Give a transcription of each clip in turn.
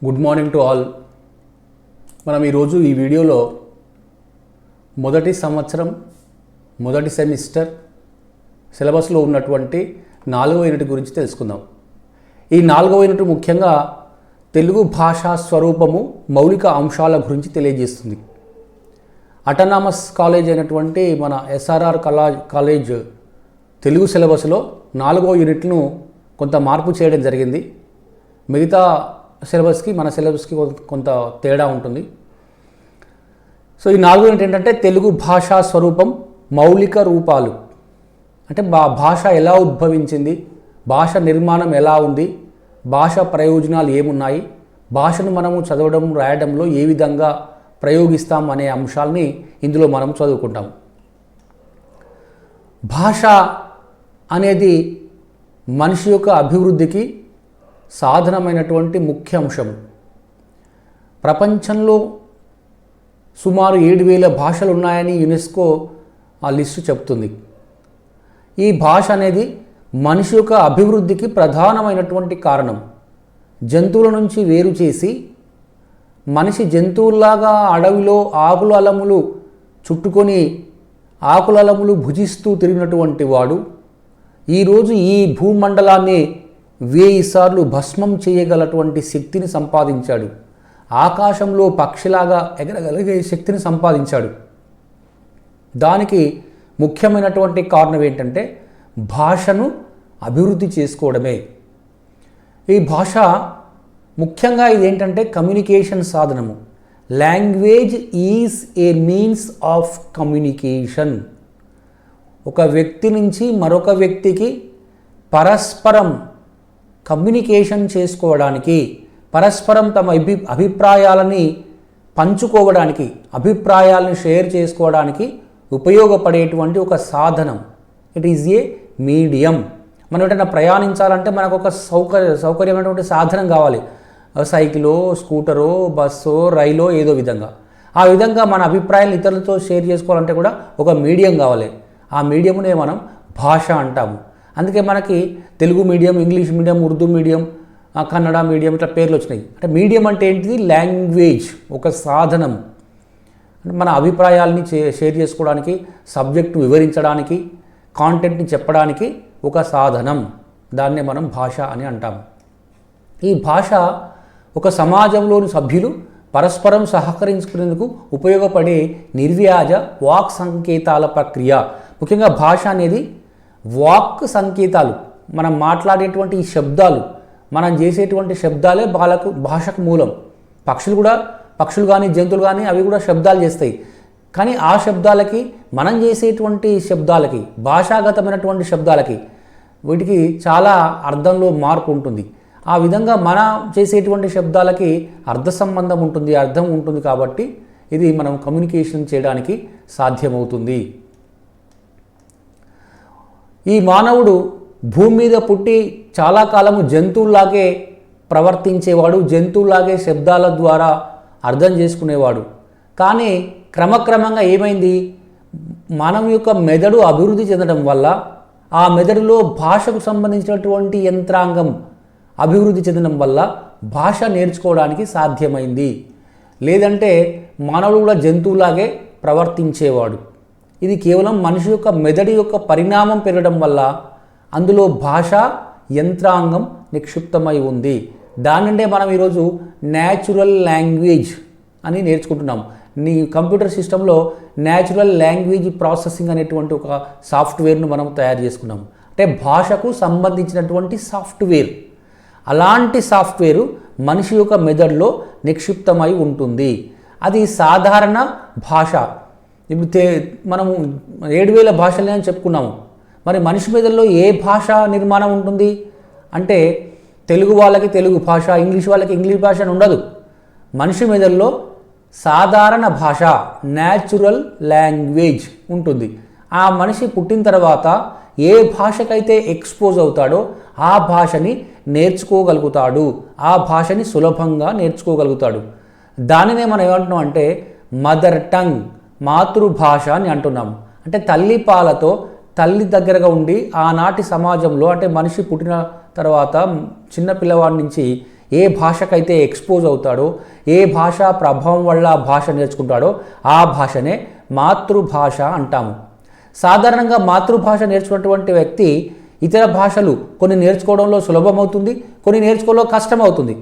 Good morning to all. మనం ఈరోజు ఈ వీడియోలో మొదటి సంవత్సరం మొదటి సెమిస్టర్ సిలబస్లో ఉన్నటువంటి 4వ యూనిట్ గురించి తెలుసుకుందాం. ఈ 4వ యూనిట్ ముఖ్యంగా తెలుగు భాషా స్వరూపము మౌలిక అంశాల గురించి తెలియజేస్తుంది. అటానమస్ కాలేజ్ అయినటువంటి మన ఎస్ఆర్ఆర్ కాలేజ్ తెలుగు సిలబస్లో 4వ యూనిట్ను కొంత మార్పు చేయడం జరిగింది. మిగతా సిలబస్కి మన సిలబస్కి కొంత తేడా ఉంటుంది. సో ఈ 4వ యూనిట్ ఏంటంటే తెలుగు భాషా స్వరూపం మౌలిక రూపాలు, అంటే భాష ఎలా ఉద్భవించింది, భాష నిర్మాణం ఎలా ఉంది, భాష ప్రయోజనాలు ఏమున్నాయి, భాషను మనము చదవడం రాయడంలో ఏ విధంగా ప్రయోగిస్తాం అనే అంశాలని ఇందులో మనం చదువుకుంటాం. భాష అనేది మనిషి యొక్క అభివృద్ధికి సాధనమైనటువంటి ముఖ్య అంశం. ప్రపంచంలో సుమారు 7,000 భాషలు ఉన్నాయని యునెస్కో ఆ లిస్టు చెప్తుంది. ఈ భాష అనేది మనిషి యొక్క అభివృద్ధికి ప్రధానమైనటువంటి కారణం. జంతువుల నుంచి వేరు చేసి మనిషి జంతువుల్లాగా అడవిలో ఆకుల అలములు చుట్టుకొని ఆకుల అలములు భుజిస్తూ తిరిగినటువంటి వాడు ఈరోజు ఈ భూమండలాన్ని 1000 సార్లు భస్మం చేయగలటువంటి శక్తిని సంపాదించాడు. ఆకాశంలో పక్షిలాగా ఎగరగలిగే శక్తిని సంపాదించాడు. దానికి ముఖ్యమైనటువంటి కారణం ఏంటంటే భాషను అభివృద్ధి చేసుకోవడమే. ఈ భాష ముఖ్యంగా ఇదేంటంటే కమ్యూనికేషన్ సాధనము. Language is a means of communication. ఒక వ్యక్తి నుంచి మరొక వ్యక్తికి పరస్పరం కమ్యూనికేషన్ చేసుకోవడానికి, పరస్పరం తమ అభిప్రాయాలని పంచుకోవడానికి, అభిప్రాయాలను షేర్ చేసుకోవడానికి ఉపయోగపడేటువంటి ఒక సాధనం. It is a medium. మనం ఎటైనా ప్రయాణించాలంటే మనకు ఒక సౌకర్యమైనటువంటి సాధనం కావాలి. సైకిలో, స్కూటరో, బస్సో, రైలో, ఏదో విధంగా. ఆ విధంగా మన అభిప్రాయాలను ఇతరులతో షేర్ చేసుకోవాలంటే కూడా ఒక మీడియం కావాలి. ఆ మీడియంనే మనం భాష అంటాము. అందుకే మనకి Telugu medium, English medium, Urdu medium, Kannada medium ఇట్లా పేర్లు వచ్చినాయి. అంటే మీడియం అంటే ఏంటిది? లాంగ్వేజ్, ఒక సాధనం. అంటే మన అభిప్రాయాలని షేర్ చేసుకోవడానికి, సబ్జెక్టు వివరించడానికి, కాంటెంట్ని చెప్పడానికి ఒక సాధనం. దాన్నే మనం భాష అని అంటాము. ఈ భాష ఒక సమాజంలోని సభ్యులు పరస్పరం సహకరించుకునేందుకు ఉపయోగపడే నిర్వ్యాజ వాక్ సంకేతాల ప్రక్రియ. ముఖ్యంగా భాష అనేది వాక్ సంకేతాలు. మనం మాట్లాడేటువంటి ఈ శబ్దాలు, మనం చేసేటువంటి శబ్దాలే భాషకు మూలం. పక్షులు కానీ జంతువులు కానీ అవి కూడా శబ్దాలు చేస్తాయి. కానీ ఆ శబ్దాలకి, మనం చేసేటువంటి శబ్దాలకి, భాషాగతమైనటువంటి శబ్దాలకి, వీటికి చాలా అర్థంలో మార్పు ఉంటుంది. ఆ విధంగా మనం చేసేటువంటి శబ్దాలకి అర్థ సంబంధం ఉంటుంది, అర్థం ఉంటుంది. కాబట్టి ఇది మనం కమ్యూనికేషన్ చేయడానికి సాధ్యమవుతుంది. ఈ మానవుడు భూమి మీద పుట్టి చాలా కాలము జంతువులాగే ప్రవర్తించేవాడు, జంతువులాగే శబ్దాల ద్వారా అర్థం చేసుకునేవాడు. కానీ క్రమక్రమంగా ఏమైంది? మానవ యొక్క మెదడు అభివృద్ధి చెందడం వల్ల ఆ మెదడులో భాషకు సంబంధించినటువంటి యంత్రాంగం అభివృద్ధి చెందడం వల్ల భాష నేర్చుకోవడానికి సాధ్యమైంది. లేదంటే మానవుడు కూడా జంతువులాగే ప్రవర్తించేవాడు. ఇది కేవలం మనిషి యొక్క మెదడు యొక్క పరిణామం పెరగడం వల్ల అందులో భాష యంత్రాంగం నిక్షిప్తమై ఉంది. దానిండే మనం ఈరోజు న్యాచురల్ లాంగ్వేజ్ అని నేర్చుకుంటున్నాం. నీ కంప్యూటర్ సిస్టంలో న్యాచురల్ లాంగ్వేజ్ ప్రాసెసింగ్ అనేటువంటి ఒక సాఫ్ట్వేర్ను మనం తయారు చేసుకున్నాం. అంటే భాషకు సంబంధించినటువంటి సాఫ్ట్వేర్. అలాంటి సాఫ్ట్వేరు మనిషి యొక్క మెదడులో నిక్షిప్తమై ఉంటుంది. అది సాధారణ భాష. ఇప్పుడు మనము 7,000 భాషలే అని చెప్పుకున్నాము. మరి మనిషి మెదడులో ఏ భాష నిర్మాణం ఉంటుంది అంటే తెలుగు వాళ్ళకి తెలుగు భాష, ఇంగ్లీష్ వాళ్ళకి ఇంగ్లీష్ భాష అని ఉండదు. మనిషి మెదడులో సాధారణ భాష, న్యాచురల్ లాంగ్వేజ్ ఉంటుంది. ఆ మనిషి పుట్టిన తర్వాత ఏ భాషకైతే ఎక్స్పోజ్ అవుతాడో ఆ భాషని నేర్చుకోగలుగుతాడు, ఆ భాషని సులభంగా నేర్చుకోగలుగుతాడు. దానినే మనం ఏమంటున్నాం అంటే మదర్ టంగ్, మాతృభాష అని అంటున్నాం. అంటే తల్లి పాలతో తల్లి దగ్గరగా ఉండి ఆనాటి సమాజంలో, అంటే మనిషి పుట్టిన తర్వాత చిన్న పిల్లవాడి నుంచి ఏ భాషకైతే ఎక్స్పోజ్ అవుతాడో, ఏ భాషా ప్రభావం వల్ల ఆ భాష నేర్చుకుంటాడో ఆ భాషనే మాతృభాష అంటాము. సాధారణంగా మాతృభాష నేర్చుకున్నటువంటి వ్యక్తి ఇతర భాషలు కొన్ని నేర్చుకోవడంలో సులభమవుతుంది, కొన్ని నేర్చుకోవడంలో కష్టమవుతుంది.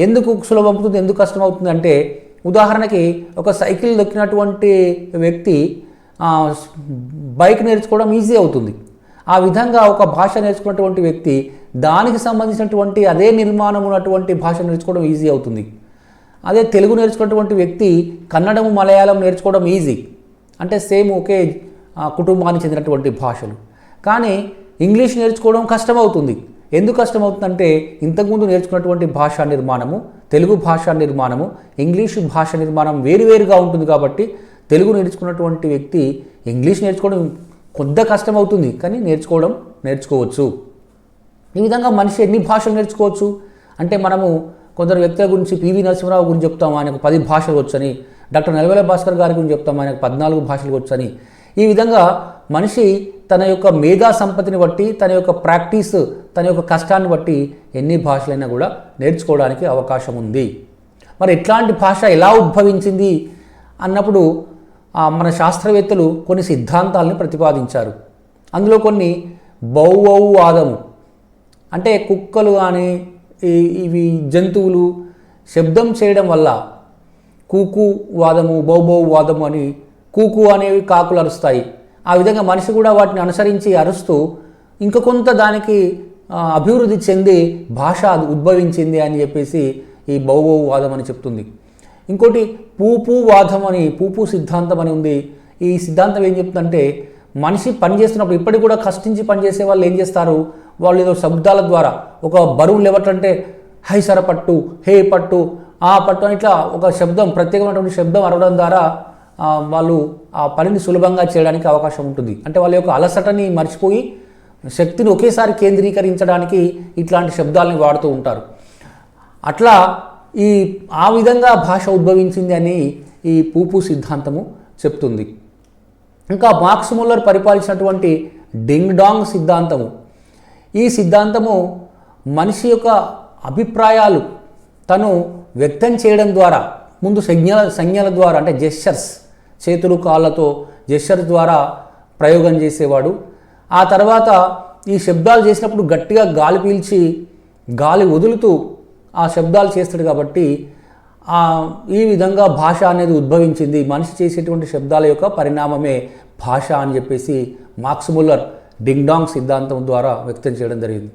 ఎందుకు సులభమవుతుంది, ఎందుకు కష్టమవుతుంది అంటే, ఉదాహరణకి ఒక సైకిల్ దొక్కినటువంటి వ్యక్తి బైక్ నేర్చుకోవడం ఈజీ అవుతుంది. ఆ విధంగా ఒక భాష నేర్చుకున్నటువంటి వ్యక్తి దానికి సంబంధించినటువంటి అదే నిర్మాణం ఉన్నటువంటి భాష నేర్చుకోవడం ఈజీ అవుతుంది. అదే తెలుగు నేర్చుకున్నటువంటి వ్యక్తి కన్నడం, మలయాళం నేర్చుకోవడం ఈజీ, అంటే సేమ్ ఒకే కుటుంబానికి చెందినటువంటి భాషలు. కానీ ఇంగ్లీష్ నేర్చుకోవడం కష్టమవుతుంది. ఎందుకు కష్టమవుతుందంటే, ఇంతకుముందు నేర్చుకున్నటువంటి భాషా నిర్మాణము, తెలుగు భాషా నిర్మాణము, ఇంగ్లీషు భాష నిర్మాణం వేరువేరుగా ఉంటుంది. కాబట్టి తెలుగు నేర్చుకున్నటువంటి వ్యక్తి ఇంగ్లీష్ నేర్చుకోవడం కొద్ద కష్టమవుతుంది, కానీ నేర్చుకోవచ్చు. ఈ విధంగా మనిషి ఎన్ని భాషలు నేర్చుకోవచ్చు అంటే, మనము కొందరు వ్యక్తుల గురించి పివి నరసింహరావు గురించి చెప్తాం, ఆయనకు 10 భాషలు వచ్చని. డాక్టర్ నెలవెల భాస్కర్ గారి గురించి చెప్తాం, ఆయనకు 14 భాషలు వచ్చని. ఈ విధంగా మనిషి తన యొక్క మేధా సంపత్తిని బట్టి, తన యొక్క ప్రాక్టీస్, తన యొక్క కష్టాన్ని బట్టి ఎన్ని భాషలైనా కూడా నేర్చుకోవడానికి అవకాశం ఉంది. మరి ఎట్లాంటి భాష ఎలా ఉద్భవించింది అన్నప్పుడు మన శాస్త్రవేత్తలు కొన్ని సిద్ధాంతాలను ప్రతిపాదించారు. అందులో కొన్ని బౌవౌవాదము, అంటే కుక్కలు కానీ ఇవి జంతువులు శబ్దం చేయడం వల్ల కూకు వాదము, బౌబౌ వాదము అని, కూకు అనేవి కాకులు అరుస్తాయి, ఆ విధంగా మనిషి కూడా వాటిని అనుసరించి అరుస్తూ ఇంక కొంత దానికి అభివృద్ధి చెంది భాష ఉద్భవించింది అని చెప్పేసి ఈ బౌబౌ వాదం అని చెప్తుంది. ఇంకోటి పూపు వాదం అని, పూపు సిద్ధాంతం అని ఉంది. ఈ సిద్ధాంతం ఏం చెప్తుందంటే, మనిషి పనిచేస్తున్నప్పుడు ఇప్పటికి కూడా కష్టించి పనిచేసే వాళ్ళు ఏం చేస్తారు, వాళ్ళు ఏదో శబ్దాల ద్వారా ఒక బరువు లేవటంటే హై సర పట్టు, హే పట్టు, ఆ పట్టు అని ఇట్లా ఒక శబ్దం, ప్రత్యేకమైనటువంటి శబ్దం అరవడం ద్వారా వాళ్ళు ఆ పనిని సులభంగా చేయడానికి అవకాశం ఉంటుంది. అంటే వాళ్ళ యొక్క అలసటని మర్చిపోయి శక్తిని ఒకేసారి కేంద్రీకరించడానికి ఇట్లాంటి శబ్దాలని వాడుతూ ఉంటారు. అట్లా ఆ విధంగా భాష ఉద్భవించింది అని ఈ పూపు సిద్ధాంతము చెప్తుంది. ఇంకా మార్క్స్ ముల్లర్ పరిపాలించినటువంటి డింగ్ డాంగ్ సిద్ధాంతము, ఈ సిద్ధాంతము మనిషి యొక్క అభిప్రాయాలు తను వ్యక్తం చేయడం ద్వారా, ముందు సంజ్ఞల ద్వారా, అంటే జెస్చర్స్, చేతులు కాళ్ళతో జెస్చర్స్ ద్వారా ప్రయోగం చేసేవాడు. ఆ తర్వాత ఈ శబ్దాలు చేసినప్పుడు గట్టిగా గాలి పీల్చి గాలి వదులుతూ ఆ శబ్దాలు చేస్తాడు. కాబట్టి ఈ విధంగా భాష అనేది ఉద్భవించింది. మనిషి చేసేటువంటి శబ్దాల యొక్క పరిణామమే భాష అని చెప్పేసి మార్క్స్ ముల్లర్ డింగ్ డాంగ్ సిద్ధాంతం ద్వారా వ్యక్తం చేయడం జరిగింది.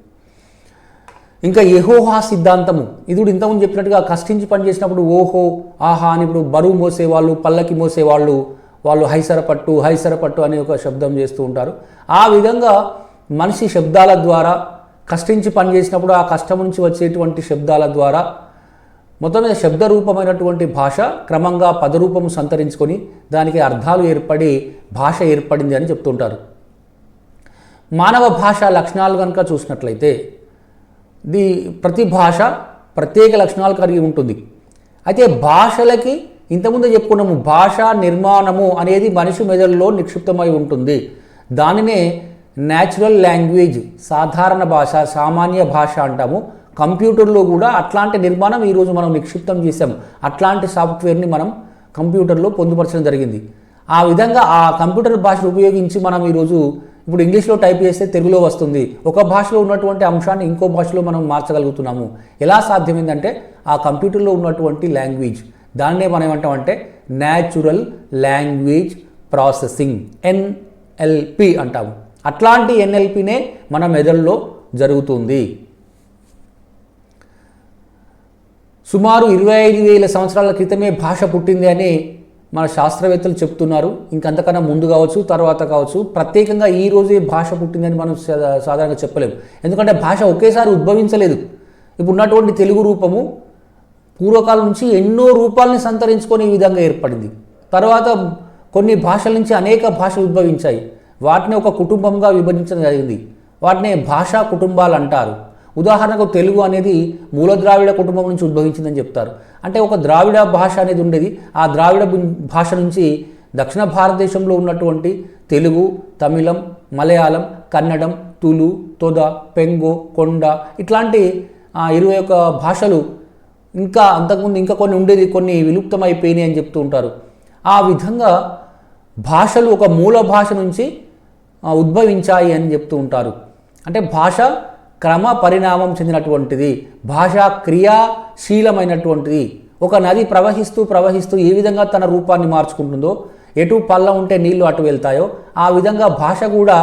ఇంకా యెహోవా సిద్ధాంతము, ఇది కూడా ఇంతకుముందు చెప్పినట్టుగా కష్టించి పనిచేసినప్పుడు ఓహో ఆహా అని, ఇప్పుడు బరువు మోసేవాళ్ళు, పల్లకి మోసేవాళ్ళు, వాళ్ళు హైసర పట్టు అనే ఒక శబ్దం చేస్తూ ఉంటారు. ఆ విధంగా మనిషి శబ్దాల ద్వారా కష్టించి పనిచేసినప్పుడు ఆ కష్టం నుంచి వచ్చేటువంటి శబ్దాల ద్వారా మొత్తం మీద శబ్దరూపమైనటువంటి భాష క్రమంగా పదరూపము సంతరించుకొని దానికి అర్థాలు ఏర్పడి భాష ఏర్పడింది అని చెప్తుంటారు. మానవ భాష లక్షణాలు కనుక చూసినట్లయితే ప్రతి భాష ప్రత్యేక లక్షణాలు కలిగి ఉంటుంది. అయితే భాషలకి ఇంతకుముందు చెప్పుకున్నాము, భాషా నిర్మాణము అనేది మనిషి మెదడులో నిక్షిప్తమై ఉంటుంది. దానినే న్యాచురల్ లాంగ్వేజ్, సాధారణ భాష, సామాన్య భాష అంటాము. కంప్యూటర్లో కూడా అట్లాంటి నిర్మాణం ఈరోజు మనం నిక్షిప్తం చేసాం. అట్లాంటి సాఫ్ట్వేర్ని మనం కంప్యూటర్లో పొందుపరచడం జరిగింది. ఆ విధంగా ఆ కంప్యూటర్ భాషను ఉపయోగించి మనం ఈరోజు ఇప్పుడు ఇంగ్లీష్లో టైప్ చేస్తే తెలుగులో వస్తుంది. ఒక భాషలో ఉన్నటువంటి అంశాన్ని ఇంకో భాషలో మనం మార్చగలుగుతున్నాము. ఎలా సాధ్యమైందంటే ఆ కంప్యూటర్లో ఉన్నటువంటి లాంగ్వేజ్, దాన్నే మనం ఏమంటామంటే న్యాచురల్ లాంగ్వేజ్ ప్రాసెసింగ్, ఎన్ఎల్పి అంటాము. అట్లాంటి ఎన్ఎల్పినే మన మెదడులో జరుగుతుంది. సుమారు 25,000 సంవత్సరాల క్రితమే భాష పుట్టింది అని మన శాస్త్రవేత్తలు చెప్తున్నారు. ఇంకంతకన్నా ముందు కావచ్చు, తర్వాత కావచ్చు. ప్రత్యేకంగా ఈ రోజే భాష పుట్టిందని మనం సాధారణంగా చెప్పలేము. ఎందుకంటే భాష ఒకేసారి ఉద్భవించలేదు. ఇప్పుడు ఉన్నటువంటి తెలుగు రూపము పూర్వకాలం నుంచి ఎన్నో రూపాలని సంతరించుకొని ఈ విధంగా ఏర్పడింది. తర్వాత కొన్ని భాషల నుంచి అనేక భాషలు ఉద్భవించాయి. వాటిని ఒక కుటుంబంగా విభజించడం జరిగింది. వాటిని భాషా కుటుంబాలు అంటారు. ఉదాహరణకు తెలుగు అనేది మూల ద్రావిడ కుటుంబం నుంచి ఉద్భవించిందని చెప్తారు. అంటే ఒక ద్రావిడ భాష అనేది ఉండేది. ఆ ద్రావిడ భాష నుంచి దక్షిణ భారతదేశంలో ఉన్నటువంటి తెలుగు, తమిళం, మలయాళం, కన్నడం, తులు, తొద, పెంగో, కొండ ఇట్లాంటి 21 భాషలు ఇంకా అంతకుముందు ఇంకా కొన్ని ఉండేది, కొన్ని విలుప్తమైపోయినాయి అని చెప్తూ ఉంటారు. ఆ విధంగా భాషలు ఒక మూల భాష నుంచి ఉద్భవించాయి అని చెప్తూ ఉంటారు. అంటే భాష క్రమ పరిణామం చెందినటువంటిది, భాష క్రియాశీలమైనటువంటిది. ఒక నది ప్రవహిస్తూ ప్రవహిస్తూ ఏ విధంగా తన రూపాన్ని మార్చుకుంటుందో, ఎటు పల్ల ఉంటే నీళ్లు అటు వెళ్తాయో, ఆ విధంగా భాష కూడా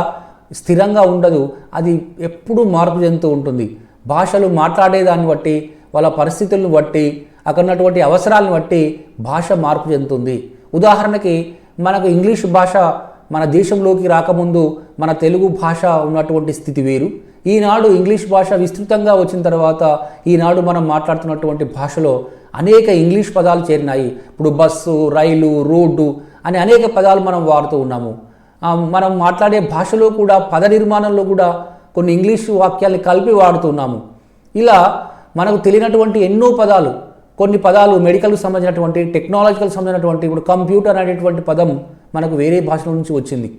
స్థిరంగా ఉండదు, అది ఎప్పుడూ మార్పు చెందుతూ ఉంటుంది. భాషలు మాట్లాడేదాన్ని బట్టి, వాళ్ళ పరిస్థితులను బట్టి, అక్కడ ఉన్నటువంటి అవసరాలను బట్టి భాష మార్పు చెందుతుంది. ఉదాహరణకి మనకు ఇంగ్లీష్ భాష మన దేశంలోకి రాకముందు మన తెలుగు భాష ఉన్నటువంటి స్థితి వేరు. ఈనాడు ఇంగ్లీష్ భాష విస్తృతంగా వచ్చిన తర్వాత ఈనాడు మనం మాట్లాడుతున్నటువంటి భాషలో అనేక ఇంగ్లీష్ పదాలు చేరినాయి. ఇప్పుడు బస్సు, రైలు, రోడ్డు అని అనేక పదాలు మనం వాడుతూ ఉన్నాము. మనం మాట్లాడే భాషలో కూడా పద నిర్మాణంలో కూడా కొన్ని ఇంగ్లీష్ వాక్యాల్ని కలిపి వాడుతున్నాము. ఇలా మనకు తెలియనటువంటి ఎన్నో పదాలు, కొన్ని పదాలు మెడికల్కి సంబంధించినటువంటి, టెక్నాలజికల్ సంబంధించినటువంటి, ఇప్పుడు కంప్యూటర్ అనేటువంటి పదం మనకు వేరే భాషల నుంచి వచ్చింది.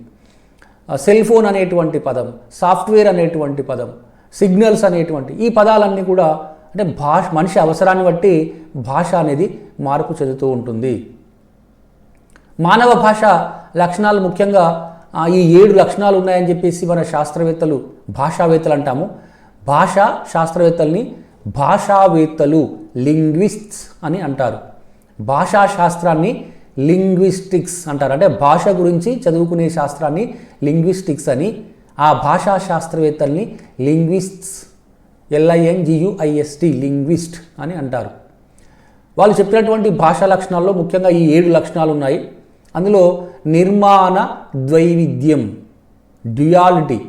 సెల్ ఫోన్ అనేటువంటి పదం, సాఫ్ట్వేర్ అనేటువంటి పదం, సిగ్నల్స్ అనేటువంటి ఈ పదాలన్నీ కూడా అంటే మనిషి అవసరాన్ని బట్టి భాష అనేది మార్పు చెందుతూ ఉంటుంది. మానవ భాష లక్షణాలు ముఖ్యంగా ఈ 7 లక్షణాలు ఉన్నాయని చెప్పేసి మన శాస్త్రవేత్తలు, భాషావేత్తలు అంటాము. భాషా శాస్త్రవేత్తల్ని భాషావేత్తలు, లింగ్విస్ట్స్ అని అంటారు. భాషా శాస్త్రాన్ని లింగ్విస్టిక్స్ అంటారు. అంటే భాష గురించి చదువుకునే శాస్త్రాన్ని లింగ్విస్టిక్స్ అని, ఆ భాషా శాస్త్రవేత్తల్ని లింగ్విస్ట్స్, LINGUIST, లింగ్విస్ట్ అని అంటారు. వాళ్ళు చెప్పినటువంటి భాషా లక్షణాల్లో ముఖ్యంగా ఈ 7 లక్షణాలు ఉన్నాయి. అందులో నిర్మాణ ద్వైవిధ్యం, డ్యుయాలిటీ.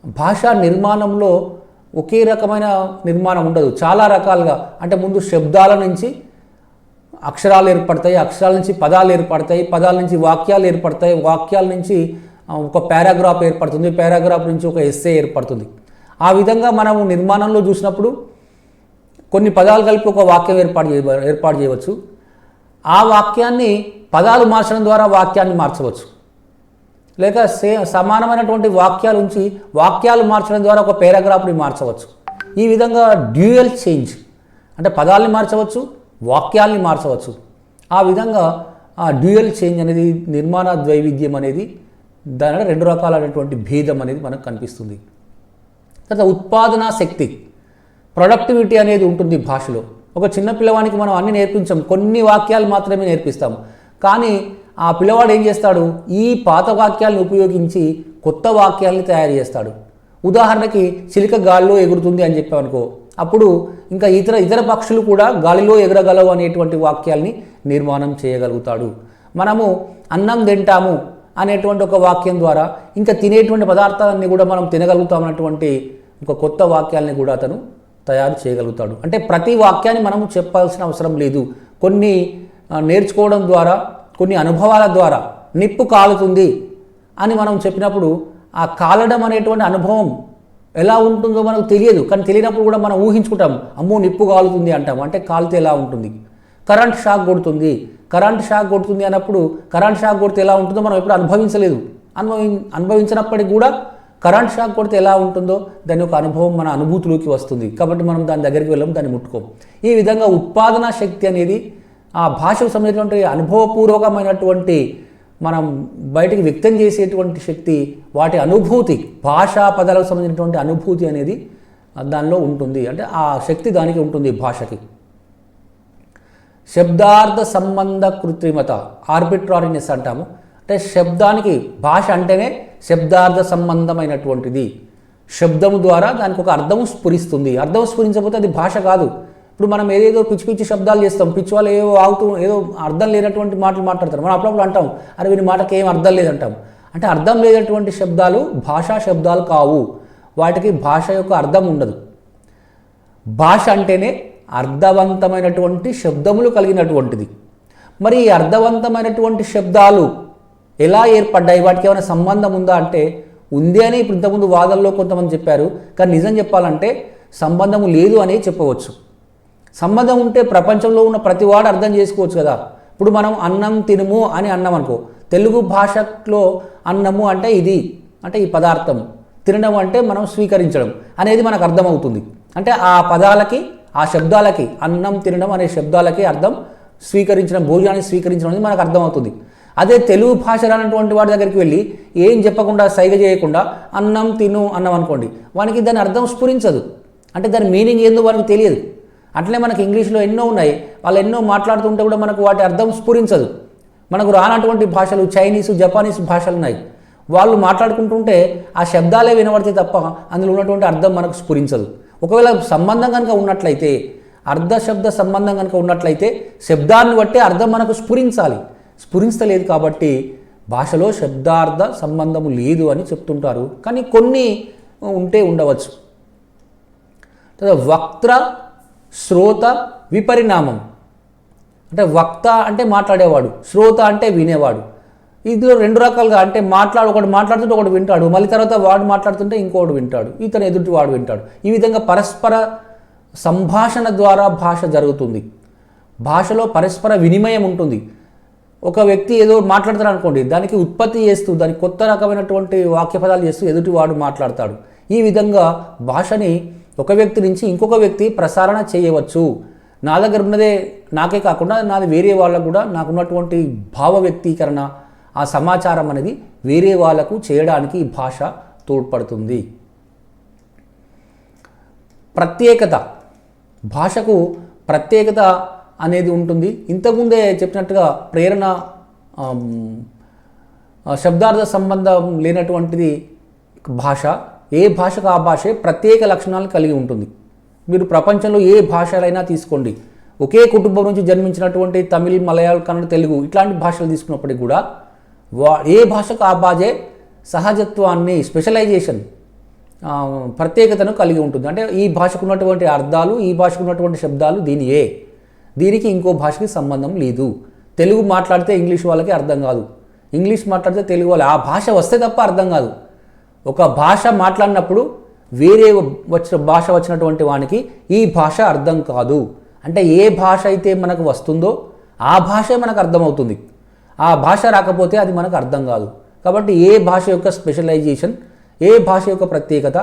భాషా నిర్మాణంలో ఒకే రకమైన నిర్మాణం ఉండదు, చాలా రకాలుగా. అంటే ముందు శబ్దాల నుంచి అక్షరాలు ఏర్పడతాయి, అక్షరాల నుంచి పదాలు ఏర్పడతాయి, పదాల నుంచి వాక్యాలు ఏర్పడతాయి, వాక్యాల నుంచి ఒక పారాగ్రాఫ్ ఏర్పడుతుంది, పారాగ్రాఫ్ నుంచి ఒక ఎస్సే ఏర్పడుతుంది. ఆ విధంగా మనము నిర్మాణంలో చూసినప్పుడు కొన్ని పదాలు కలిపి ఒక వాక్యం ఏర్పాటు చేయవచ్చు. ఆ వాక్యాన్ని పదాలు మార్చడం ద్వారా వాక్యాన్ని మార్చవచ్చు, లేక సమానమైనటువంటి వాక్యాల నుంచి వాక్యాలు మార్చడం ద్వారా ఒక పారాగ్రాఫ్ని మార్చవచ్చు. ఈ విధంగా డ్యూయల్ చేంజ్, అంటే పదాలని మార్చవచ్చు, వాక్యాల్ని మార్చవచ్చు. ఆ విధంగా ఆ డ్యూయల్ చేంజ్ అనేది, నిర్మాణ ద్వైవిధ్యం అనేది, దాని 2 రకాలైనటువంటి భేదం అనేది మనకు కనిపిస్తుంది. తర్వాత ఉత్పాదనా శక్తి, ప్రొడక్టివిటీ అనేది ఉంటుంది భాషలో. ఒక చిన్న పిల్లవానికి మనం అన్ని నేర్పించాం, కొన్ని వాక్యాలు మాత్రమే నేర్పిస్తాం. కానీ ఆ పిల్లవాడు ఏం చేస్తాడు, ఈ పాత వాక్యాలను ఉపయోగించి కొత్త వాక్యాలని తయారు చేస్తాడు. ఉదాహరణకి చిలుక గాలిలో ఎగురుతుంది అని చెప్పామనుకో, అప్పుడు ఇంకా ఇతర పక్షులు కూడా గాలిలో ఎగరగలవు అనేటువంటి వాక్యాల్ని నిర్మాణం చేయగలుగుతాడు. మనము అన్నం తింటాము అనేటువంటి ఒక వాక్యం ద్వారా ఇంకా తినేటువంటి పదార్థాలన్నీ కూడా మనం తినగలుగుతాం అన్నటువంటి ఒక కొత్త వాక్యాలని కూడా అతను తయారు చేయగలుగుతాడు. అంటే ప్రతి వాక్యాన్ని మనము చెప్పాల్సిన అవసరం లేదు. కొన్ని నేర్చుకోవడం ద్వారా, కొన్ని అనుభవాల ద్వారా, నిప్పు కాలుతుంది అని మనం చెప్పినప్పుడు ఆ కాలడం అనేటువంటి అనుభవం ఎలా ఉంటుందో మనకు తెలియదు. కానీ తెలియనప్పుడు కూడా మనం ఊహించుకుంటాం, అమ్మో నిప్పు కాలుతుంది అంటాము. అంటే కాలితే ఎలా ఉంటుంది. కరెంట్ షాక్ కొడుతుంది అన్నప్పుడు కరెంట్ షాక్ కొడితే ఎలా ఉంటుందో మనం ఎప్పుడు అనుభవించలేదు. అనుభవించినప్పటికీ కూడా కరెంట్ షాక్ కొడితే ఎలా ఉంటుందో దాని యొక్క అనుభవం మన అనుభూతిలోకి వస్తుంది. కాబట్టి మనం దాని దగ్గరికి వెళ్ళాం, దాన్ని ముట్టుకోం. ఈ విధంగా ఉత్పాదన శక్తి అనేది ఆ భాషకు సంబంధించినటువంటి అనుభవపూర్వకమైనటువంటి మనం బయటికి వ్యక్తం చేసేటువంటి శక్తి, వాటి అనుభూతి, భాషా పదాలకు సంబంధించినటువంటి అనుభూతి అనేది దానిలో ఉంటుంది. అంటే ఆ శక్తి దానికి ఉంటుంది భాషకి. శబ్దార్థ సంబంధ కృత్రిమత, ఆర్బిట్రారీనెస్ అంటాము. అంటే శబ్దానికి, భాష అంటేనే శబ్దార్థ సంబంధమైనటువంటిది. శబ్దము ద్వారా దానికి ఒక అర్థము స్ఫురిస్తుంది. అర్థం స్ఫురించకపోతే అది భాష కాదు. ఇప్పుడు మనం ఏదేదో పిచ్చి పిచ్చి శబ్దాలు చేస్తాం, పిచ్చి వాళ్ళు ఏదో అర్థం లేనటువంటి మాటలు మాట్లాడతారు. మనం అప్పుడప్పుడు అంటాం, అరే వీని మాటకి ఏం అర్థం లేదంటాం. అంటే అర్థం లేనటువంటి శబ్దాలు భాషా శబ్దాలు కావు, వాటికి భాష యొక్క అర్థం ఉండదు. భాష అంటేనే అర్థవంతమైనటువంటి శబ్దములు కలిగినటువంటిది. మరి ఈ అర్థవంతమైనటువంటి శబ్దాలు ఎలా ఏర్పడ్డాయి, వాటికి ఏమైనా సంబంధం ఉందా అంటే ఉంది అని ఇప్పుడు ఇంతకుముందు వాదనలో కొంతమంది చెప్పారు. కానీ నిజం చెప్పాలంటే సంబంధము లేదు అని చెప్పవచ్చు. సంబంధం ఉంటే ప్రపంచంలో ఉన్న ప్రతివాడు అర్థం చేసుకోవచ్చు కదా. ఇప్పుడు మనం అన్నం తినుము అని అన్నాం అనుకో, తెలుగు భాషలో అన్నము అంటే ఇది, అంటే ఈ పదార్థం, తినడం అంటే మనం స్వీకరించడం అనేది మనకు అర్థమవుతుంది. అంటే ఆ పదాలకి ఆ శబ్దాలకి అన్నం తినడం అనే శబ్దాలకి అర్థం స్వీకరించడం, భోజనాన్ని స్వీకరించడం అనేది మనకు అర్థమవుతుంది. అదే తెలుగు భాష రానటువంటి వాడి దగ్గరికి వెళ్ళి ఏం చెప్పకుండా సైగ చేయకుండా అన్నం తిను అన్నం అనుకోండి, వానికి దాని అర్థం స్ఫురించదు. అంటే దాని మీనింగ్ ఏందో వానికి తెలియదు. అట్లనే మనకి ఇంగ్లీష్లో ఎన్నో ఉన్నాయి, వాళ్ళు ఎన్నో మాట్లాడుతుంటే కూడా మనకు వాటి అర్థం స్ఫురించదు. మనకు రానటువంటి భాషలు చైనీసు, జపానీస్ భాషలు ఉన్నాయి. వాళ్ళు మాట్లాడుకుంటుంటే ఆ శబ్దాలే వినబడితే తప్ప అందులో ఉన్నటువంటి అర్థం మనకు స్ఫురించదు. ఒకవేళ సంబంధం కనుక ఉన్నట్లయితే, అర్ధ శబ్ద సంబంధం కనుక ఉన్నట్లయితే శబ్దాన్ని బట్టి అర్థం మనకు స్ఫురించాలి. స్ఫురించలేదు కాబట్టి భాషలో శబ్దార్థ సంబంధము లేదు అని చెప్తుంటారు. కానీ కొన్ని ఉంటే ఉండవచ్చు. వక్త, శ్రోత, విపరిణామం. అంటే వక్త అంటే మాట్లాడేవాడు, శ్రోత అంటే వినేవాడు. ఇందులో రెండు రకాలుగా, అంటే ఒకడు మాట్లాడుతుంటే ఒకడు వింటాడు, మళ్ళీ తర్వాత వాడు మాట్లాడుతుంటే ఇంకోడు వింటాడు, ఇతను ఎదుటి వాడు వింటాడు. ఈ విధంగా పరస్పర సంభాషణ ద్వారా భాష జరుగుతుంది. భాషలో పరస్పర వినిమయం ఉంటుంది. ఒక వ్యక్తి ఏదో మాట్లాడతాడు అనుకోండి, దానికి ఉత్పత్తి చేస్తూ దానికి కొత్త రకమైనటువంటి వాక్య పదాలు చేస్తూ ఎదుటి వాడు మాట్లాడతాడు. ఈ విధంగా భాషని ఒక వ్యక్తి నుంచి ఇంకొక వ్యక్తి ప్రసారణ చేయవచ్చు. నా దగ్గర ఉన్నదే నాకే కాకుండా నాది వేరే వాళ్ళకు కూడా నాకున్నటువంటి భావ వ్యక్తీకరణ, ఆ సమాచారం అనేది వేరే వాళ్ళకు చేయడానికి ఈ భాష తోడ్పడుతుంది. ప్రత్యేకత, భాషకు ప్రత్యేకత అనేది ఉంటుంది. ఇంతకుముందే చెప్పినట్టుగా ప్రేరణ, శబ్దార్థ సంబంధం లేనటువంటిది భాష. ఏ భాషకు ఆ భాషే ప్రత్యేక లక్షణాలు కలిగి ఉంటుంది. మీరు ప్రపంచంలో ఏ భాషలైనా తీసుకోండి, ఒకే కుటుంబం నుంచి జన్మించినటువంటి తమిళ్, మలయాళం, కన్నడ, తెలుగు ఇట్లాంటి భాషలు తీసుకున్నప్పటికీ కూడా ఏ భాషకు ఆ భాషే సహజత్వాన్ని, స్పెషలైజేషన్, ప్రత్యేకతను కలిగి ఉంటుంది. అంటే ఈ భాషకు ఉన్నటువంటి అర్థాలు, ఈ భాషకు ఉన్నటువంటి శబ్దాలు దీనికి ఇంకో భాషకి సంబంధం లేదు. తెలుగు మాట్లాడితే ఇంగ్లీష్ వాళ్ళకి అర్థం కాదు, ఇంగ్లీష్ మాట్లాడితే తెలుగు వాళ్ళు, ఆ భాష వస్తే తప్ప అర్థం కాదు. ఒక భాష మాట్లాడినప్పుడు వేరే భాష వచ్చినటువంటి వానికి ఈ భాష అర్థం కాదు. అంటే ఏ భాష అయితే మనకు వస్తుందో ఆ భాషే మనకు అర్థమవుతుంది. ఆ భాష రాకపోతే అది మనకు అర్థం కాదు. కాబట్టి ఏ భాష యొక్క స్పెషలైజేషన్, ఏ భాష యొక్క ప్రత్యేకత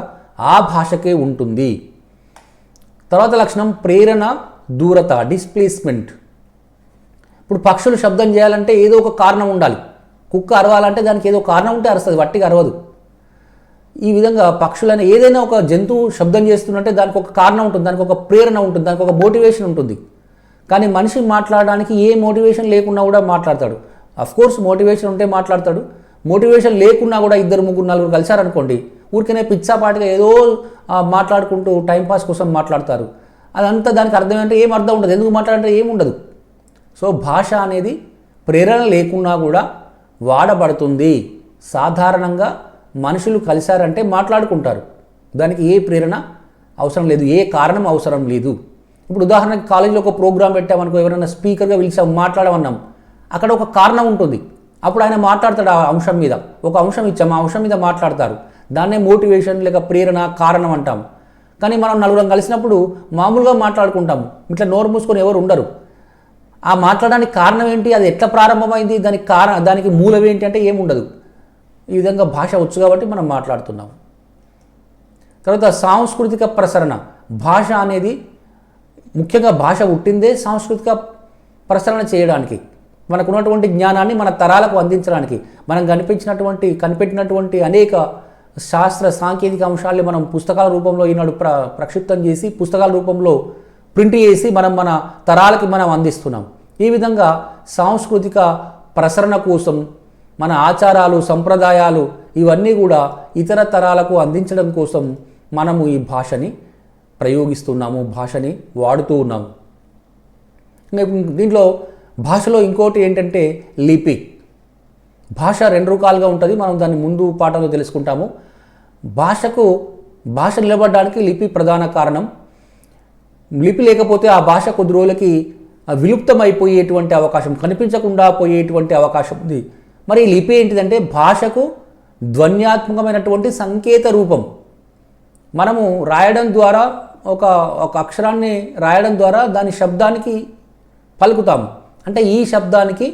ఆ భాషకే ఉంటుంది. తర్వాత లక్షణం ప్రేరణ, దూరత, డిస్ప్లేస్మెంట్. ఇప్పుడు పక్షులు శబ్దం చేయాలంటే ఏదో ఒక కారణం ఉండాలి. కుక్క అరవాలంటే దానికి ఏదో కారణం ఉంటే అరుస్తుంది, వట్టిగా అరవదు. ఈ విధంగా పక్షులని ఏదైనా ఒక జంతువు శబ్దం చేస్తుందంటే దానికి ఒక కారణం ఉంటుంది, దానికి ఒక ప్రేరణ ఉంటుంది, దానికి ఒక మోటివేషన్ ఉంటుంది. కానీ మనిషి మాట్లాడడానికి ఏ మోటివేషన్ లేకున్నా కూడా మాట్లాడతాడు. అఫ్కోర్స్ మోటివేషన్ ఉంటే మాట్లాడతాడు, మోటివేషన్ లేకున్నా కూడా 2, 3, 4 కలిశారనుకోండి, ఊరికనే పిచ్చాపాటిగా ఏదో మాట్లాడుకుంటూ టైంపాస్ కోసం మాట్లాడతారు. అదంతా దానికి అర్థం అంటే ఏం అర్థం ఉండదు, ఎందుకు మాట్లాడంటే ఏముండదు. సో భాష అనేది ప్రేరణ లేకున్నా కూడా వాడబడుతుంది. సాధారణంగా మనుషులు కలిశారంటే మాట్లాడుకుంటారు, దానికి ఏ ప్రేరణ అవసరం లేదు, ఏ కారణం అవసరం లేదు. ఇప్పుడు ఉదాహరణకి కాలేజీలో ఒక ప్రోగ్రాం పెట్టామనుకో, ఎవరైనా స్పీకర్గా పిలిచాం, మాట్లాడమన్నాం, అక్కడ ఒక కారణం ఉంటుంది. అప్పుడు ఆయన మాట్లాడతాడు ఆ అంశం మీద, ఒక అంశం ఇచ్చాము, ఆ అంశం మీద మాట్లాడతారు. దాన్నే మోటివేషన్ లేక ప్రేరణ, కారణం అంటాం. కానీ మనం నలుగురం కలిసినప్పుడు మామూలుగా మాట్లాడుకుంటాము, ఇట్లా నోరు మూసుకొని ఎవరు ఉండరు. ఆ మాట్లాడడానికి కారణం ఏంటి, అది ఎట్లా ప్రారంభమైంది, దానికి మూలం ఏంటి అంటే ఏముండదు. ఈ విధంగా భాష వచ్చు కాబట్టి మనం మాట్లాడుతున్నాం. తర్వాత సాంస్కృతిక ప్రసరణ. భాష అనేది ముఖ్యంగా భాష పుట్టిందే సాంస్కృతిక ప్రసరణ చేయడానికి, మనకున్నటువంటి జ్ఞానాన్ని మన తరాలకు అందించడానికి. మనం కనిపెట్టినటువంటి అనేక శాస్త్ర సాంకేతిక అంశాలని మనం పుస్తకాల రూపంలో ఈనాడు ప్రక్షిప్తం చేసి, పుస్తకాల రూపంలో ప్రింట్ చేసి మన తరాలకి మనం అందిస్తున్నాం. ఈ విధంగా సాంస్కృతిక ప్రసరణ కోసం మన ఆచారాలు, సంప్రదాయాలు ఇవన్నీ కూడా ఇతర తరాలకు అందించడం కోసం మనము ఈ భాషని ప్రయోగిస్తున్నాము, భాషని వాడుతూ ఉన్నాము. దీంట్లో భాషలో ఇంకోటి ఏంటంటే లిపి. భాష 2 రకాలుగా ఉంటుంది, మనం దాన్ని ముందు పాఠంలో తెలుసుకుంటాము. భాష నిలబడడానికి లిపి ప్రధాన కారణం. లిపి లేకపోతే ఆ భాష కొద్ది రోజులకి విలుప్తమైపోయేటువంటి అవకాశం, కనిపించకుండా పోయేటువంటి అవకాశం ఉంది. మరి లిపి ఏంటిదంటే భాషకు ధ్వన్యాత్మకమైనటువంటి సంకేత రూపం. మనము రాయడం ద్వారా ఒక అక్షరాన్ని రాయడం ద్వారా దాని శబ్దానికి పలుకుతాము. అంటే ఈ శబ్దానికి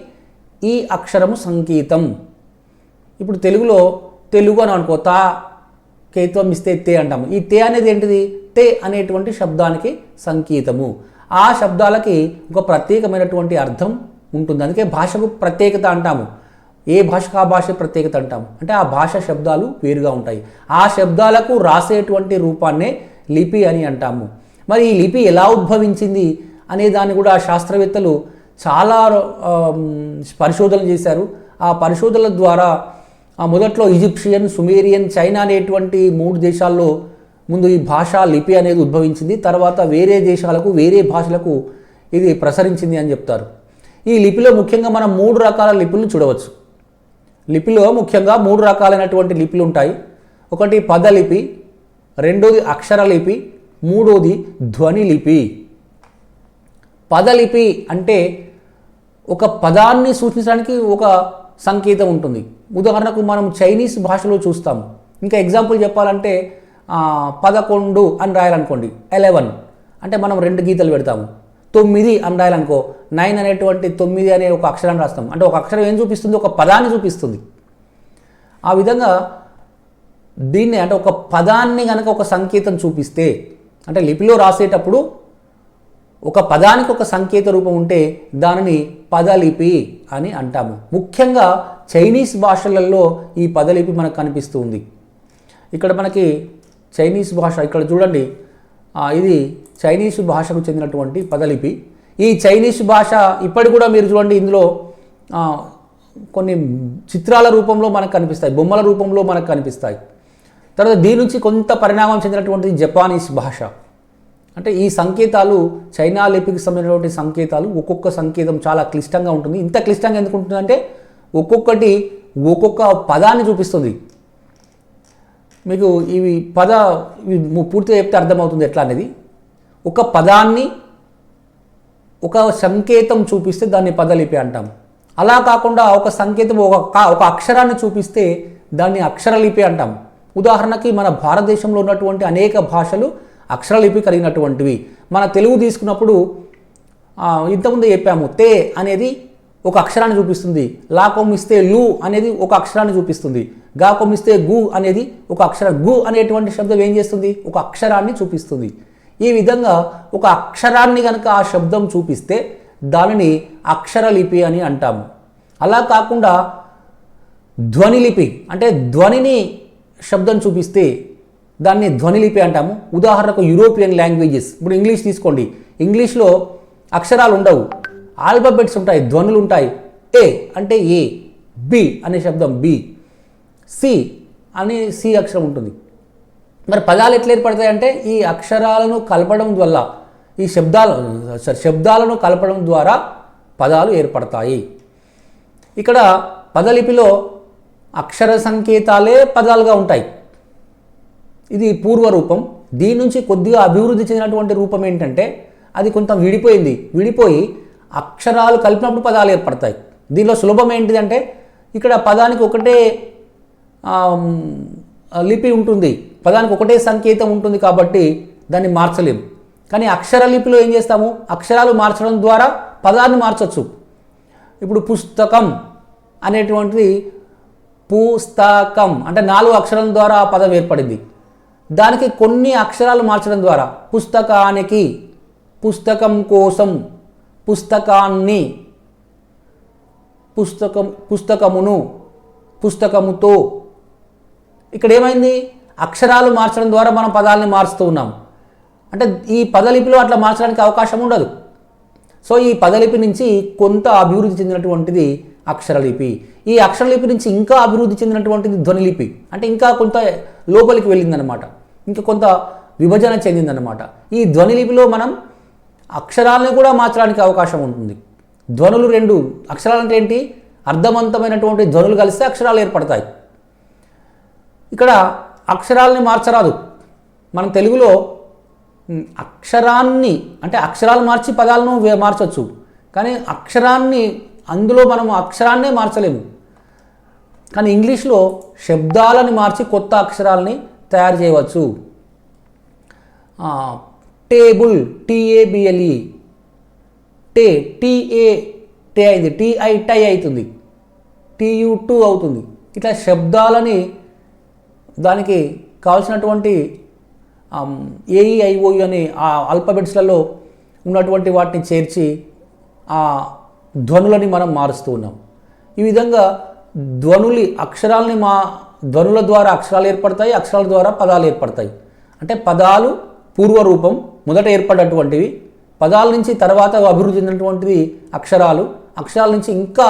ఈ అక్షరము సంకేతం. ఇప్పుడు తెలుగులో తెలుగు అని అనుకో, తా కేత్వం ఇస్తే తే అంటాము. ఈ తే అనేది ఏంటిది, తే అనేటువంటి శబ్దానికి సంకేతము. ఆ శబ్దాలకి ఒక ప్రత్యేకమైనటువంటి అర్థం ఉంటుంది. అందుకే భాషకు ప్రత్యేకత అంటాము. ఏ భాషకు ఆ భాష ప్రత్యేకత అంటాము అంటే ఆ భాష శబ్దాలు వేరుగా ఉంటాయి. ఆ శబ్దాలకు రాసేటువంటి రూపాన్నే లిపి అని అంటాము. మరి ఈ లిపి ఎలా ఉద్భవించింది అనే దాన్ని కూడా శాస్త్రవేత్తలు చాలా పరిశోధనలు చేశారు. ఆ పరిశోధనల ద్వారా మొదట్లో ఈజిప్షియన్, సుమేరియన్, చైనా అనేటువంటి 3 దేశాల్లో ముందు ఈ భాషా లిపి అనేది ఉద్భవించింది. తర్వాత వేరే దేశాలకు, వేరే భాషలకు ఇది ప్రసరించింది అని చెప్తారు. ఈ లిపిలో ముఖ్యంగా మనం 3 రకాల లిపులను చూడవచ్చు. లిపిలో ముఖ్యంగా 3 రకాలైనటువంటి లిపులు ఉంటాయి. ఒకటి పదలిపి, రెండోది అక్షరలిపి, మూడోది ధ్వనిలిపి. పదలిపి అంటే ఒక పదాన్ని సూచించడానికి ఒక సంకేతం ఉంటుంది. ఉదాహరణకు మనం చైనీస్ భాషలో చూస్తాం. ఇంకా ఎగ్జాంపుల్ చెప్పాలంటే 11 అని రాయాలనుకోండి, 11 అంటే మనం 2 గీతలు పెడతాము. 9 అని రాయాలనుకో, 9 అనేటువంటి 9 అనే ఒక అక్షరాన్ని రాస్తాం. అంటే ఒక అక్షరం ఏం చూపిస్తుంది? ఒక పదాన్ని చూపిస్తుంది. ఆ విధంగా దీన్ని అంటే ఒక పదాన్ని కనుక ఒక సంకేతం చూపిస్తే, అంటే లిపిలో రాసేటప్పుడు ఒక పదానికి ఒక సంకేత రూపం ఉంటే దానిని పదలిపి అని అంటాము. ముఖ్యంగా చైనీస్ భాషలలో ఈ పదలిపి మనకు కనిపిస్తూ ఉంది. ఇక్కడ మనకి చైనీస్ భాష ఇక్కడ చూడండి, ఇది చైనీస్ భాషకు చెందినటువంటి పదలిపి. ఈ చైనీస్ భాష ఇప్పటికి కూడా మీరు చూడండి, ఇందులో కొన్ని చిత్రాల రూపంలో మనకు కనిపిస్తాయి, బొమ్మల రూపంలో మనకు కనిపిస్తాయి. తర్వాత దీని నుంచి కొంత పరిణామం చెందినటువంటి జపానీస్ భాష. అంటే ఈ సంకేతాలు చైనా లిపికి సంబంధించినటువంటి సంకేతాలు, ఒక్కొక్క సంకేతం చాలా క్లిష్టంగా ఉంటుంది. ఇంత క్లిష్టంగా ఎందుకు ఉంటుందంటే ఒక్కొక్కటి ఒక్కొక్క పదాన్ని చూపిస్తుంది. మీకు ఇవి పూర్తిగా చెప్తే అర్థమవుతుంది ఎట్లా అనేది. ఒక పదాన్ని ఒక సంకేతం చూపిస్తే దాన్ని పదలిపి అంటాం. అలా కాకుండా ఒక సంకేతం ఒక అక్షరాన్ని చూపిస్తే దాన్ని అక్షరలిపి అంటాం. ఉదాహరణకి మన భారతదేశంలో ఉన్నటువంటి అనేక భాషలు అక్షరలిపి కలిగినటువంటివి. మన తెలుగు తీసుకున్నప్పుడు ఇంతకుముందు చెప్పాము, తే అనేది ఒక అక్షరాన్ని చూపిస్తుంది, లా కొమ్మిస్తే లు అనేది ఒక అక్షరాన్ని చూపిస్తుంది, గా కొమ్మిస్తే గు అనేది ఒక అక్షరం. గు అనేటువంటి శబ్దం ఏం చేస్తుంది? ఒక అక్షరాన్ని చూపిస్తుంది. ఈ విధంగా ఒక అక్షరాన్ని కనుక ఆ శబ్దం చూపిస్తే దానిని అక్షరలిపి అని అంటాము. అలా కాకుండా ధ్వనిలిపి అంటే ధ్వనిని శబ్దం చూపిస్తే దాన్ని ధ్వనిలిపి అంటాము. ఉదాహరణకు యూరోపియన్ లాంగ్వేజెస్, ఇప్పుడు ఇంగ్లీష్ తీసుకోండి, ఇంగ్లీష్లో అక్షరాలు ఉండవు, ఆల్ఫాబెట్స్ ఉంటాయి, ధ్వనులు ఉంటాయి. ఏ అంటే ఏ, బి అనే శబ్దం బి, సి అనే సి అక్షరం ఉంటుంది. మరి పదాలు ఎట్లా ఏర్పడతాయి అంటే ఈ అక్షరాలను కలపడం వల్ల, ఈ శబ్దాలను కలపడం ద్వారా పదాలు ఏర్పడతాయి. ఇక్కడ పదలిపిలో అక్షర సంకేతాలే పదాలుగా ఉంటాయి. ఇది పూర్వ రూపం. దీని నుంచి కొద్దిగా అభివృద్ధి చెందినటువంటి రూపం ఏంటంటే అది కొంత విడిపోయి అక్షరాలు కలిపినప్పుడు పదాలు ఏర్పడతాయి. దీనిలో సులభం ఏంటిదంటే ఇక్కడ పదానికి ఒకటే లిపి ఉంటుంది, పదానికి ఒకటే సంకేతం ఉంటుంది కాబట్టి దాన్ని మార్చలేము. కానీ అక్షర లిపిలో ఏం చేస్తాము? అక్షరాలు మార్చడం ద్వారా పదాన్ని మార్చవచ్చు. ఇప్పుడు పుస్తకం అనేటువంటిది పుస్తకం అంటే 4 అక్షరాల ద్వారా ఆ పదం ఏర్పడింది. దానికి కొన్ని అక్షరాలు మార్చడం ద్వారా పుస్తకానికి, పుస్తకం కోసం, పుస్తకాన్ని, పుస్తకమును, పుస్తకముతో. ఇక్కడ ఏమైంది? అక్షరాలు మార్చడం ద్వారా మనం పదాలని మారుస్తూ ఉన్నాం. అంటే ఈ పదలిపిలో అట్లా మార్చడానికి అవకాశం ఉండదు. సో ఈ పదలిపి నుంచి కొంత అభివృద్ధి చెందినటువంటిది అక్షరలిపి. ఈ అక్షరలిపి నుంచి ఇంకా అభివృద్ధి చెందినటువంటిది ధ్వనిలిపి. అంటే ఇంకా కొంత లోపలికి వెళ్ళిందనమాట, ఇంకా కొంత విభజన చెందిందనమాట. ఈ ధ్వనిలిపిలో మనం అక్షరాలను కూడా మార్చడానికి అవకాశం ఉంటుంది. ధ్వనులు 2 అక్షరాలు అంటే ఏంటి? అర్థవంతమైనటువంటి ధ్వనులు కలిస్తే అక్షరాలు ఏర్పడతాయి. ఇక్కడ అక్షరాలని మార్చరాదు. మనం తెలుగులో అక్షరాన్ని అంటే అక్షరాలు మార్చి పదాలను మార్చవచ్చు, కానీ అందులో మనం అక్షరాన్నే మార్చలేము. కానీ ఇంగ్లీష్లో శబ్దాలను మార్చి కొత్త అక్షరాలని తయారు చేయవచ్చు. టేబుల్, TABLE, టే అయింది, TI అవుతుంది, TU2 అవుతుంది. ఇట్లా శబ్దాలని దానికి కావాల్సినటువంటి ఏఈఐఓయు అనే ఆ ఆల్ఫబెట్స్లలో ఉన్నటువంటి వాటిని చేర్చి ఆ ధ్వనులని మనం మారుస్తూ ఉన్నాం. ఈ విధంగా అక్షరాలని ధ్వనుల ద్వారా అక్షరాలు ఏర్పడతాయి, అక్షరాల ద్వారా పదాలు ఏర్పడతాయి. అంటే పదాలు పూర్వరూపం మొదట ఏర్పడినటువంటివి, పదాల నుంచి తర్వాత అభివృద్ధి చెందినటువంటివి అక్షరాలు, అక్షరాల నుంచి ఇంకా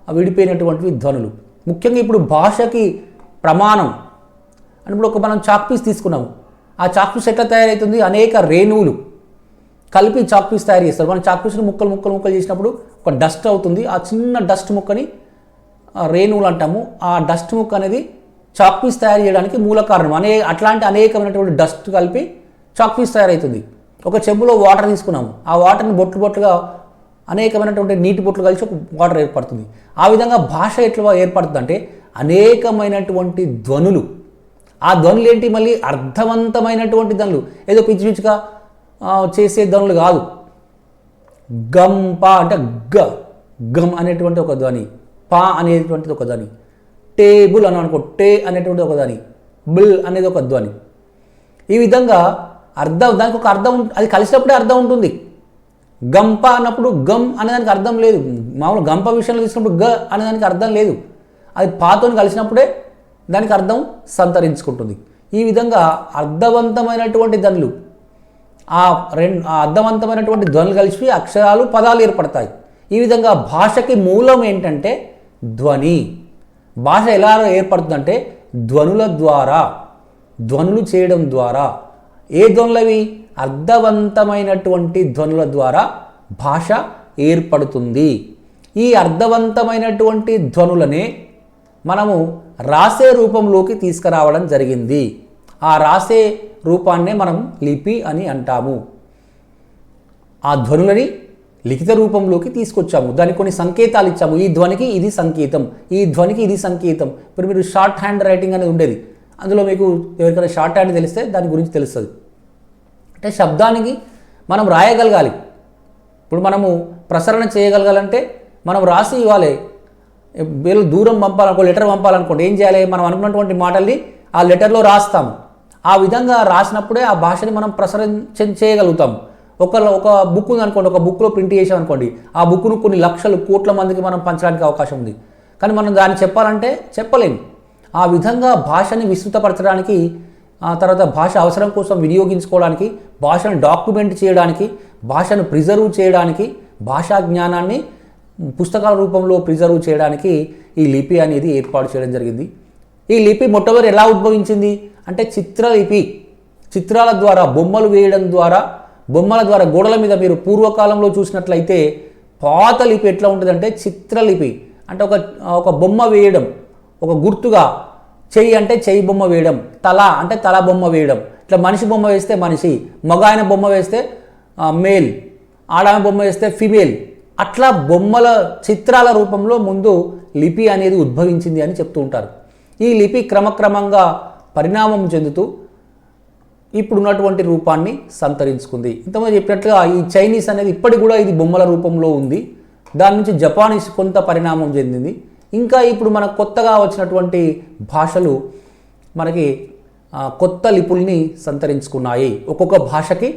విడిపోయినటువంటివి ధ్వనులు. ముఖ్యంగా ఇప్పుడు భాషకి ప్రమాణం అని ఇప్పుడు మనం చాక్పీస్ తీసుకున్నాము. ఆ చాక్పీస్ ఎట్లా తయారవుతుంది? అనేక రేణువులు కలిపి చాక్పీస్ తయారు చేస్తారు. మనం చాక్పీస్ని ముక్కలు ముక్కలు ముక్కలు చేసినప్పుడు ఒక డస్ట్ అవుతుంది. ఆ చిన్న డస్ట్ ముక్కని రేణువులు అంటాము. ఆ డస్ట్ ముక్క అనేది చాక్పీస్ తయారు చేయడానికి మూల కారణం. అట్లాంటి అనేకమైనటువంటి డస్ట్ కలిపి చాక్పీస్ తయారవుతుంది. ఒక చెంబులో వాటర్ తీసుకున్నాము. ఆ వాటర్ని బొట్లు బొట్లుగా అనేకమైనటువంటి నీటి బొట్లు కలిసి ఒక వాటర్ ఏర్పడుతుంది. ఆ విధంగా భాష ఎట్లా ఏర్పడుతుంది అంటే అనేకమైనటువంటి ధ్వనులు. ఆ ధ్వనులు ఏంటి? మళ్ళీ అర్థవంతమైనటువంటి ధ్వనులు, ఏదో పిచ్చి పిచ్చిగా చేసే ధ్వనులు కాదు. గమ్ పా అంటే గమ్ అనేటువంటి ఒక ధ్వని, పా అనేటువంటిది ఒక ధ్వని, టేబుల్ అని అనుకో టే అనేటువంటి ఒక ధ్వని, బిల్ అనేది ఒక ధ్వని. ఈ విధంగా దానికి ఒక అర్థం, అది కలిసినప్పుడే అర్థం ఉంటుంది. గంప అన్నప్పుడు గమ్ అనేదానికి అర్థం లేదు. మామూలు గంప విషయంలో తీసుకున్నప్పుడు గ అనేదానికి అర్థం లేదు. అది పాతో కలిసినప్పుడే దానికి అర్థం సంతరించుకుంటుంది. ఈ విధంగా అర్థవంతమైనటువంటి ధ్వనులు, ఆ అర్థవంతమైనటువంటి ధ్వనులు కలిసి అక్షరాలు పదాలు ఏర్పడతాయి. ఈ విధంగా భాషకి మూలం ఏంటంటే ధ్వని. భాష ఎలా ఏర్పడుతుందంటే ధ్వనుల ద్వారా, ధ్వనులు చేయడం ద్వారా. ఏ ధ్వనులవి? అర్థవంతమైనటువంటి ధ్వనుల ద్వారా భాష ఏర్పడుతుంది. ఈ అర్థవంతమైనటువంటి ధ్వనులనే మనము రాసే రూపంలోకి తీసుకురావడం జరిగింది. ఆ రాసే రూపాన్నే మనం లిపి అని అంటాము. ఆ ధ్వనులని లిఖిత రూపంలోకి తీసుకొచ్చాము. దానికి కొన్ని సంకేతాలు ఇచ్చాము. ఈ ధ్వనికి ఇది సంకేతం, ఈ ధ్వనికి ఇది సంకేతం. ఇప్పుడు మీరు షార్ట్ హ్యాండ్ రైటింగ్ అనేది ఉండేది. అందులో మీకు ఎవరికైనా షార్ట్ హ్యాండ్ తెలిస్తే దాని గురించి తెలుస్తుంది. అంటే శబ్దానికి మనం రాయగలగాలి. ఇప్పుడు మనము ప్రసరణ చేయగలగాలంటే మనం రాసి ఇవ్వాలి. వీళ్ళు దూరం పంపాలనుకో, లెటర్ పంపాలనుకోండి, ఏం చేయాలి? మనం అనుకున్నటువంటి మాటల్ని ఆ లెటర్లో రాస్తాము. ఆ విధంగా రాసినప్పుడే ఆ భాషని మనం ప్రసరణ చేయగలుగుతాము. ఒక బుక్ ఉందనుకోండి, ఒక బుక్లో ప్రింట్ చేసాం అనుకోండి, ఆ బుక్ను కొన్ని లక్షలు కోట్ల మందికి మనం పంచడానికి అవకాశం ఉంది. కానీ మనం దాన్ని చెప్పాలంటే చెప్పలేము. ఆ విధంగా భాషని విస్తృతపరచడానికి, ఆ తర్వాత భాష అవసరం కోసం వినియోగించుకోవడానికి, భాషను డాక్యుమెంట్ చేయడానికి, భాషను ప్రిజర్వ్ చేయడానికి, భాషా జ్ఞానాన్ని పుస్తకాల రూపంలో ప్రిజర్వ్ చేయడానికి ఈ లిపి అనేది ఏర్పాటు చేయడం జరిగింది. ఈ లిపి మొట్టమొదటి ఎలా ఉద్భవించింది అంటే చిత్రలిపి. చిత్రాల ద్వారా, బొమ్మలు వేయడం ద్వారా, బొమ్మల ద్వారా గోడల మీద మీరు పూర్వకాలంలో చూసినట్లయితే పాత లిపి ఎట్లా ఉంటుందంటే చిత్రలిపి. అంటే ఒక బొమ్మ వేయడం, ఒక గుర్తుగా. చెయ్యి అంటే చెయ్యి బొమ్మ వేయడం, తల అంటే తల బొమ్మ వేయడం. ఇట్లా మనిషి బొమ్మ వేస్తే మనిషి, మగాయన బొమ్మ వేస్తే మేల్, ఆడామె బొమ్మ వేస్తే ఫిమేల్. అట్లా బొమ్మల చిత్రాల రూపంలో ముందు లిపి అనేది ఉద్భవించింది అని చెప్తూ ఉంటారు. ఈ లిపి క్రమక్రమంగా పరిణామం చెందుతూ ఇప్పుడున్నటువంటి రూపాన్ని సంతరించుకుంది. ఇంతకుముందు చెప్పినట్లుగా ఈ చైనీస్ అనేది ఇప్పటికి కూడా ఇది బొమ్మల రూపంలో ఉంది. దాని నుంచి జపానీస్ కొంత పరిణామం చెందింది. ఇంకా ఇప్పుడు మనకు కొత్తగా వచ్చినటువంటి భాషలు మనకి కొత్త లిపుల్ని సంతరించుకున్నాయి. ఒక్కొక్క భాషకి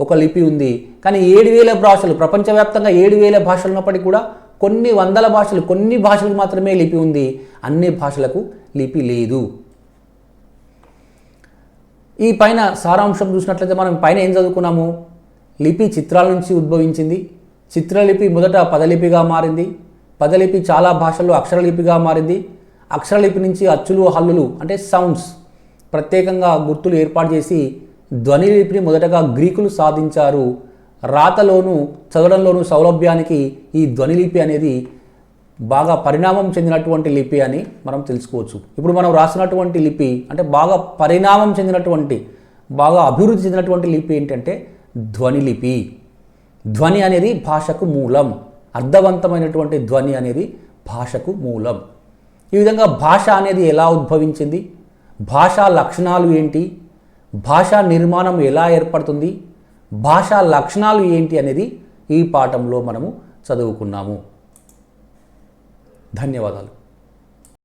ఒక లిపి ఉంది. కానీ 7,000 భాషలు, ప్రపంచవ్యాప్తంగా 7,000 భాషలు ఉన్నప్పటికీ కూడా కొన్ని వందల భాషలు, కొన్ని భాషలకు మాత్రమే లిపి ఉంది. అన్ని భాషలకు లిపి లేదు. ఈ పైన సారాంశం చూసినట్లయితే మనం పైన ఏం చదువుకున్నాము? లిపి చిత్రాల నుంచి ఉద్భవించింది. చిత్రలిపి మొదట పదలిపిగా మారింది. పదలిపి చాలా భాషల్లో అక్షరలిపిగా మారింది. అక్షరలిపి నుంచి అచ్చులు, హల్లులు అంటే సౌండ్స్, ప్రత్యేకంగా గుర్తులు ఏర్పాటు చేసి ధ్వని లిపిని మొదటగా గ్రీకులు సాధించారు. రాతలోను చదవడంలోను సౌలభ్యానికి ఈ ధ్వని లిపి అనేది బాగా పరిణామం చెందినటువంటి లిపి అని మనం తెలుసుకోవచ్చు. ఇప్పుడు మనం రాసినటువంటి లిపి అంటే బాగా పరిణామం చెందినటువంటి, బాగా అభివృద్ధి చెందినటువంటి లిపి ఏంటంటే ధ్వని లిపి. ధ్వని అనేది భాషకు మూలం. అర్థవంతమైనటువంటి ధ్వని అనేది భాషకు మూలం. ఈ విధంగా భాష అనేది ఎలా ఉద్భవించింది, భాషా లక్షణాలు ఏంటి, భాషా నిర్మాణం ఎలా ఏర్పడుతుంది, భాషా లక్షణాలు ఏంటి అనేది ఈ పాఠంలో మనము చదువుకున్నాము. ధన్యవాదాలు.